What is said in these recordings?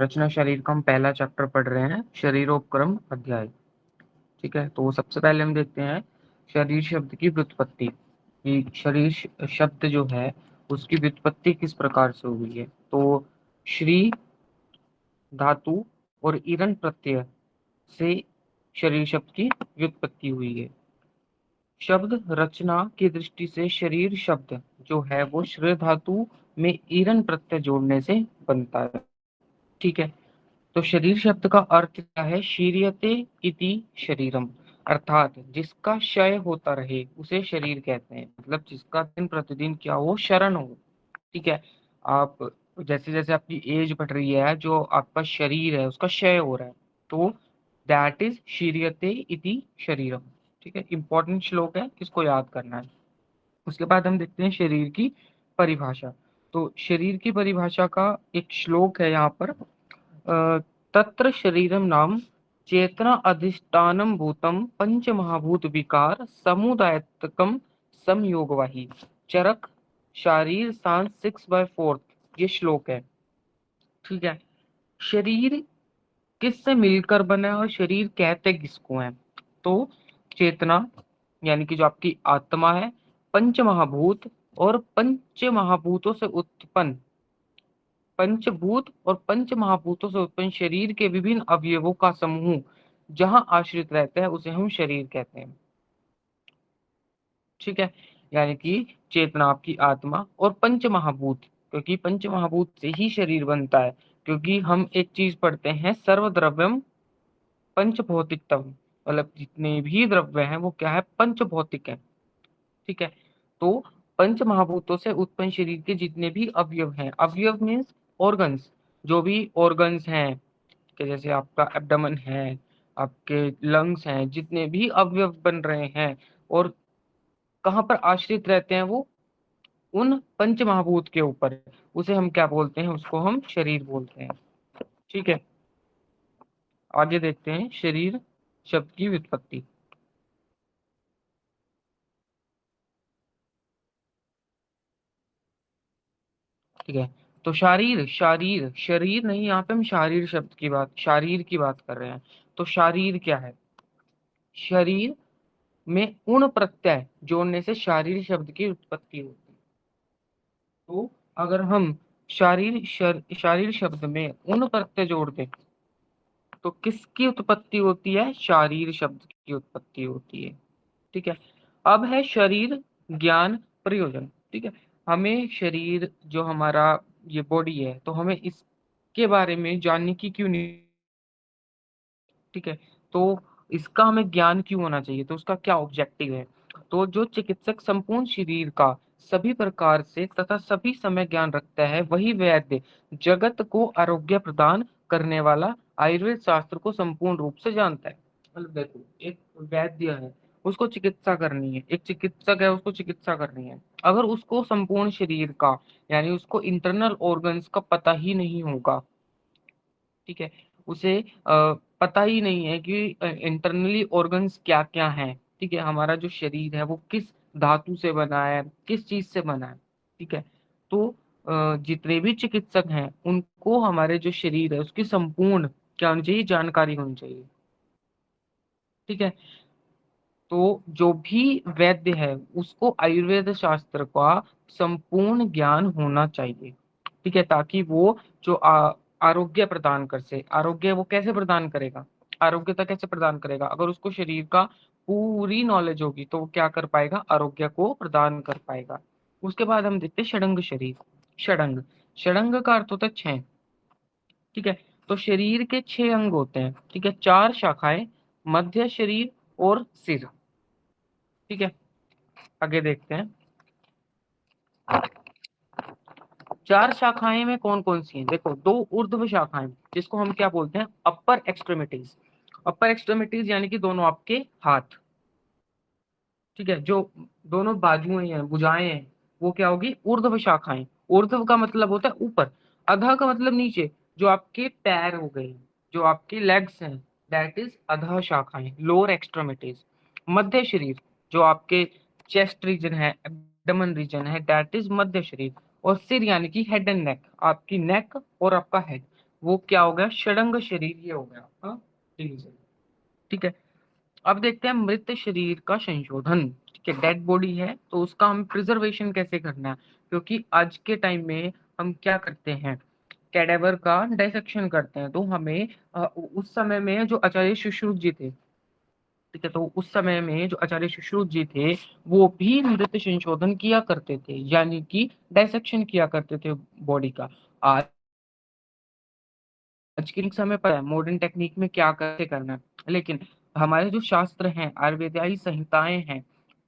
रचना शरीर का हम पहला चैप्टर पढ़ रहे हैं, शरीरोपक्रम अध्याय। ठीक है, तो सबसे पहले हम देखते हैं शरीर शब्द की व्युत्पत्ति, कि शरीर शब्द जो है उसकी व्युत्पत्ति किस प्रकार से हुई है। तो श्री धातु और ईरन प्रत्यय से शरीर शब्द की व्युत्पत्ति हुई है। शब्द रचना की दृष्टि से शरीर शब्द जो है वो श्रेय धातु में ईरन प्रत्यय जोड़ने से बनता है। ठीक है, तो शरीर शब्द का अर्थ क्या है? शीर्यते इति शरीरम, अर्थात जिसका क्षय होता रहे उसे शरीर कहते हैं, मतलब जिसका दिन प्रतिदिन क्या हो, शरण हो। ठीक है, आप जैसे जैसे आपकी एज बढ़ रही है, जो आपका शरीर है उसका क्षय हो रहा है, तो दैट इज शीर्यते इति शरीरम। ठीक है, इंपॉर्टेंट श्लोक है, इसको याद करना है। उसके बाद हम देखते हैं शरीर की परिभाषा। तो शरीर की परिभाषा का एक श्लोक है यहाँ पर। तत्र शरीरम नाम चेतना अधिष्ठानम भूतम पंच महाभूत विकार समुदायतकम संयोगवाही, चरक शारीर सांस 6/4, ये श्लोक है। ठीक है, शरीर किससे मिलकर बना है और शरीर कहते किसको है? तो चेतना यानी कि जो आपकी आत्मा है, पंच महाभूत और पंच महाभूतों से उत्पन्न, पंचभूत और पंच महाभूतों से उत्पन्न शरीर के विभिन्न अवयवों का समूह जहां आश्रित रहता है उसे हम शरीर कहते हैं। ठीक है, यानी कि चेतना आपकी आत्मा और पंच महाभूत, क्योंकि पंच महाभूत से ही शरीर बनता है। क्योंकि हम एक चीज पढ़ते हैं, सर्वद्रव्यम पंच भौतिकतम, मतलब जितने भी द्रव्य हैं वो क्या है, पंच भौतिक है। ठीक है, तो पंच महाभूतों से उत्पन्न शरीर के जितने भी अवयव हैं, अवयव मीन्स ऑर्गन्स, जो भी ऑर्गन्स हैं, कि जैसे आपका एब्डोमेन है, आपके लंग्स हैं, जितने भी अवयव बन रहे हैं और कहाँ पर आश्रित रहते हैं, वो उन पंच महाभूत के ऊपर, उसे हम क्या बोलते हैं, उसको हम शरीर बोलते हैं। ठीक है, आगे देखते हैं शरीर शब्द की व्युत्पत्ति। ठीक है, तो शारीर, शारीर शरीर नहीं, यहाँ पे हम शारीर शब्द की बात, शारीर की बात कर रहे हैं। तो शारीर क्या है? शरीर में उण प्रत्यय जोड़ने से शारीर शब्द की उत्पत्ति होती है। तो अगर हम शारीर शब्द में उण प्रत्यय जोड़ दें तो किसकी उत्पत्ति होती है? शारीर शब्द की उत्पत्ति होती है। ठीक है, अब है शरीर ज्ञान प्रयोजन। ठीक है, हमें शरीर जो हमारा ये बॉडी है, तो हमें इसके बारे में जानने की क्यों नहीं? ठीक है, तो इसका हमें ज्ञान क्यों होना चाहिए? तो उसका क्या ऑब्जेक्टिव है? तो जो चिकित्सक संपूर्ण शरीर का सभी प्रकार से तथा सभी समय ज्ञान रखता है, वही वैद्य जगत को आरोग्य प्रदान करने वाला आयुर्वेद शास्त्र को संपूर्ण रूप से जानता है। मतलब देखो, एक वैद्य है, उसको चिकित्सा करनी है, एक चिकित्सक है, उसको चिकित्सा करनी है। अगर उसको संपूर्ण शरीर का यानी उसको इंटरनल ऑर्गन्स का पता ही नहीं होगा, ठीक है, उसे पता ही नहीं है कि इंटरनली ऑर्गन्स क्या क्या हैं, ठीक है, हमारा जो शरीर है वो किस धातु से बना है, किस चीज से बना है। ठीक है, तो जितने भी चिकित्सक हैं उनको हमारे जो शरीर है उसकी संपूर्ण क्या होनी चाहिए, जानकारी होनी चाहिए। ठीक है, तो जो भी वैद्य है उसको आयुर्वेद शास्त्र का संपूर्ण ज्ञान होना चाहिए। ठीक है, ताकि वो जो आरोग्य प्रदान कर से, आरोग्य वो कैसे प्रदान करेगा, आरोग्यता कैसे प्रदान करेगा? अगर उसको शरीर का पूरी नॉलेज होगी तो वो क्या कर पाएगा, आरोग्य को प्रदान कर पाएगा। उसके बाद हम देखते हैं षडंग शरीर। षडंग, षडंग का अर्थ होता है छह। ठीक है, तो शरीर के छह अंग होते हैं। ठीक है, चार शाखाएं, मध्य शरीर और सिर। ठीक है, आगे देखते हैं चार शाखाएं में कौन कौन सी हैं। देखो, दो ऊर्ध्व शाखाएं जिसको हम क्या बोलते हैं, अपर एक्सट्रीमिटीज। अपर एक्सट्रीमिटीज यानी कि दोनों आपके हाथ। ठीक है, जो दोनों बाजुएं हैं, भुजाएं हैं, वो क्या होगी, ऊर्ध्व शाखाएं। ऊर्ध्व का मतलब होता है ऊपर, अधः का मतलब नीचे। जो आपके पैर हो गए, जो आपके लेग्स हैं, दैट इज अधः शाखाएं, लोअर एक्सट्रीमिटीज। मध्य शरीर जो आपके चेस्ट रीजन है, एब्डोमेन रीजन है, दैट इज मध्य शरीर। और सिर यानी कि हेड एंड नेक, आपकी नेक और आपका हेड, वो क्या हो गया, षडंग शरीर ये हो गया आपका डिवीजन। ठीक है, अब देखते हैं मृत शरीर का संशोधन। ठीक है, डेड बॉडी है तो उसका हम प्रिजर्वेशन कैसे करना है, क्योंकि आज के टाइम में हम क्या करते हैं, कैडेवर का डाइसेक्शन करते हैं। तो हमें उस समय में जो आचार्य सुश्रुत जी थे, ठीक है, तो उस समय में जो आचार्य सुश्रुत जी थे वो भी मृत संशोधन किया करते थे, यानी कि डाइसेक्शन किया करते थे बॉडी का। आज आज के समय पर है मॉडर्न टेक्निक में क्या कैसे करना है, लेकिन हमारे जो शास्त्र हैं, आयुर्वेदियाई संहिताएं हैं,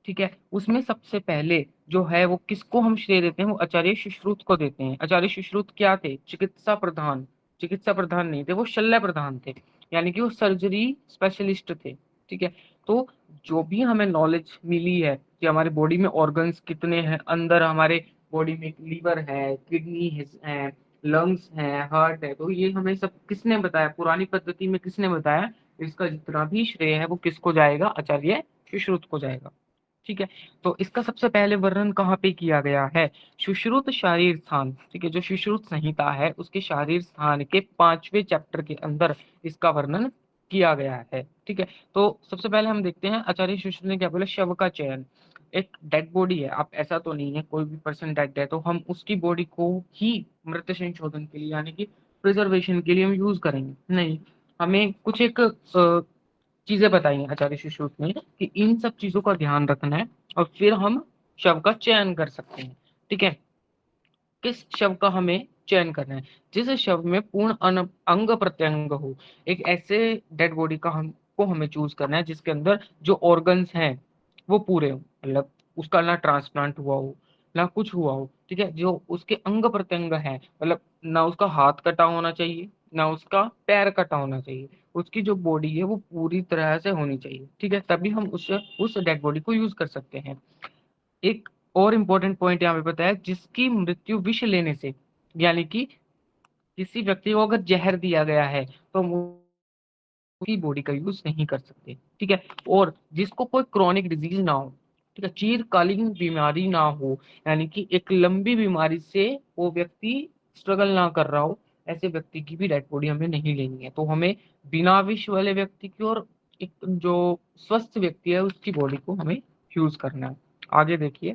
ठीक है, उसमें सबसे पहले जो है वो किसको हम श्रेय देते हैं, वो आचार्य सुश्रुत को देते हैं। आचार्य सुश्रुत क्या थे, चिकित्सा प्रधान, चिकित्सा प्रधान नहीं थे, वो शल्य प्रधान थे, यानी कि वो सर्जरी स्पेशलिस्ट थे। ठीक है, तो जो भी हमें नॉलेज मिली है कि हमारे बॉडी में ऑर्गन्स कितने हैं, अंदर हमारे बॉडी में लीवर है, किडनी है, लंग्स है, हार्ट है, तो ये हमें सब किसने बताया, पुरानी पद्धति में किसने बताया, इसका जितना भी श्रेय है वो किसको जाएगा, आचार्य सुश्रुत को जाएगा। ठीक है, तो इसका सबसे पहले वर्णन कहाँ पे किया गया है, सुश्रुत शारीर स्थान। ठीक है, जो सुश्रुत संहिता है उसके शारीर स्थान के 5वें चैप्टर के अंदर इसका वर्णन किया गया है। ठीक है, तो सबसे पहले हम देखते हैं आचार्य सुश्रुत ने क्या बोला, शव का चयन। एक डेड बॉडी है, आप ऐसा तो नहीं है कोई भी पर्सन डेड है तो हम उसकी बॉडी को ही मृत संशोधन के लिए यानी कि प्रिजर्वेशन के लिए हम यूज करेंगे, नहीं, हमें कुछ एक चीजें बताई हैं आचार्य सुश्रुत ने कि इन सब चीजों का ध्यान रखना है और फिर हम शव का चयन कर सकते हैं। ठीक है, किस शव का हमें चयन करना है, जिस शव में पूर्ण अंग प्रत्यंग हो। एक ऐसे डेड बॉडी का हमको हमें चूज करना है जिसके अंदर जो ऑर्गन्स हैं वो पूरे हो, मतलब उसका ना ट्रांसप्लांट हुआ हो ना कुछ हुआ हो। ठीक है, जो उसके अंग प्रत्यंग है, मतलब ना उसका हाथ कटा होना चाहिए ना उसका पैर कटा होना चाहिए, उसकी जो बॉडी है वो पूरी तरह से होनी चाहिए। ठीक है, तभी हम उस डेड बॉडी को यूज कर सकते हैं। एक और इम्पोर्टेंट पॉइंट यहाँ पे बताया, जिसकी मृत्यु विष लेने से, यानी कि किसी व्यक्ति को अगर जहर दिया गया है तो हम उसकी बॉडी का यूज नहीं कर सकते। ठीक है, और जिसको कोई क्रॉनिक डिजीज ना हो, ठीक है, चीरकालीन बीमारी ना हो, यानी कि एक लंबी बीमारी से वो व्यक्ति स्ट्रगल ना कर रहा हो, ऐसे व्यक्ति की भी डेड बॉडी हमें नहीं लेनी है। तो हमें बिना विष वाले व्यक्ति की और एक जो स्वस्थ व्यक्ति है उसकी बॉडी को हमें यूज करना है। आगे देखिए।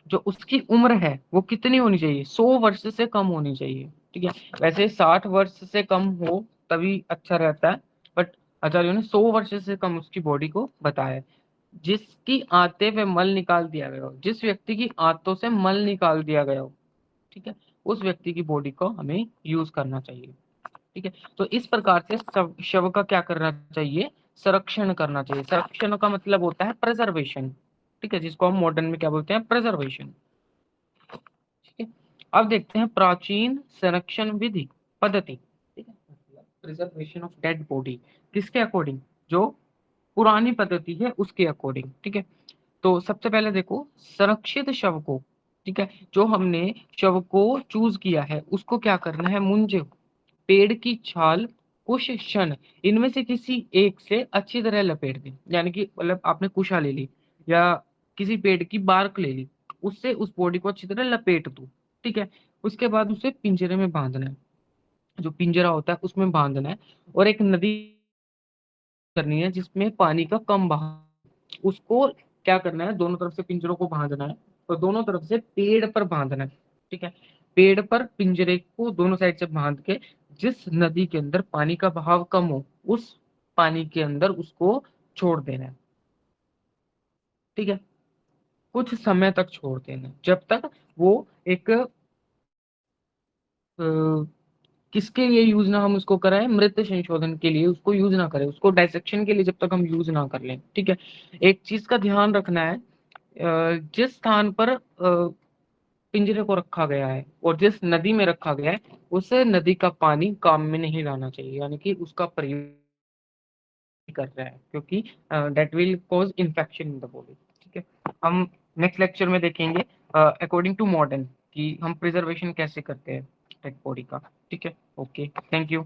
जो उसकी उम्र है वो कितनी होनी चाहिए, 100 वर्ष से कम होनी चाहिए। ठीक है, वैसे 60 वर्ष से कम हो तभी अच्छा रहता है, बट आचार्यों ने 100 वर्ष से कम उसकी बॉडी को बताया है। जिसकी आंतें व मल निकाल दिया गया हो, जिस व्यक्ति की आंतों से मल निकाल दिया गया हो, ठीक है, उस व्यक्ति की बॉडी को हमें यूज करना चाहिए। ठीक है, तो इस प्रकार से शव का क्या करना चाहिए, संरक्षण करना चाहिए। संरक्षण का मतलब होता है प्रिजर्वेशन। ठीक है, जिसको हम मॉडर्न में क्या बोलते हैं, प्रिजर्वेशन। ठीक है, अब देखते हैं प्राचीन संरक्षण विधि पद्धति। ठीक है, प्रिजर्वेशन ऑफ डेड बॉडी किसके अकॉर्डिंग, जो पुरानी पद्धति है उसके अकॉर्डिंग। ठीक है, तो सबसे पहले देखो संरक्षित शव को, ठीक है, जो हमने शव को चूज किया है उसको क्या करना है, मुंजे, पेड़ की छाल, कुश, शन, इनमें से किसी एक से अच्छी तरह लपेट दें। यानी कि मतलब आपने कुशा ले ली या किसी पेड़ की बार्क ले ली, उससे उस बॉडी को अच्छी तरह लपेट दो। ठीक है, उसके बाद उसे पिंजरे में बांधना है, जो पिंजरा होता है उसमें बांधना है, और एक नदी करनी है जिसमें पानी का कम बहाव, उसको क्या करना है, दोनों तरफ से पिंजरों को बांधना है और दोनों तरफ से पेड़ पर बांधना है। ठीक है, पेड़ पर पिंजरे को दोनों साइड से बांध के जिस नदी के अंदर पानी का बहाव कम हो उस पानी के अंदर उसको छोड़ देना है। ठीक है, कुछ समय तक छोड़ देना है, जब तक वो एक किसके लिए यूज ना हम उसको कराएं, मृत संशोधन के लिए उसको यूज ना करें, उसको डाइसेक्शन के लिए जब तक हम यूज ना कर लें। ठीक है, एक चीज का ध्यान रखना है, जिस स्थान पर पिंजरे को रखा गया है और जिस नदी में रखा गया है उस नदी का पानी काम में नहीं लाना चाहिए, यानी कि उसका प्रयोग कर रहा है, क्योंकि that will cause infection in the body. ठीक है, हम नेक्स्ट लेक्चर में देखेंगे अकॉर्डिंग टू मॉडर्न कि हम प्रिजर्वेशन कैसे करते हैं डेड बॉडी का। ठीक है, ओके, थैंक यू।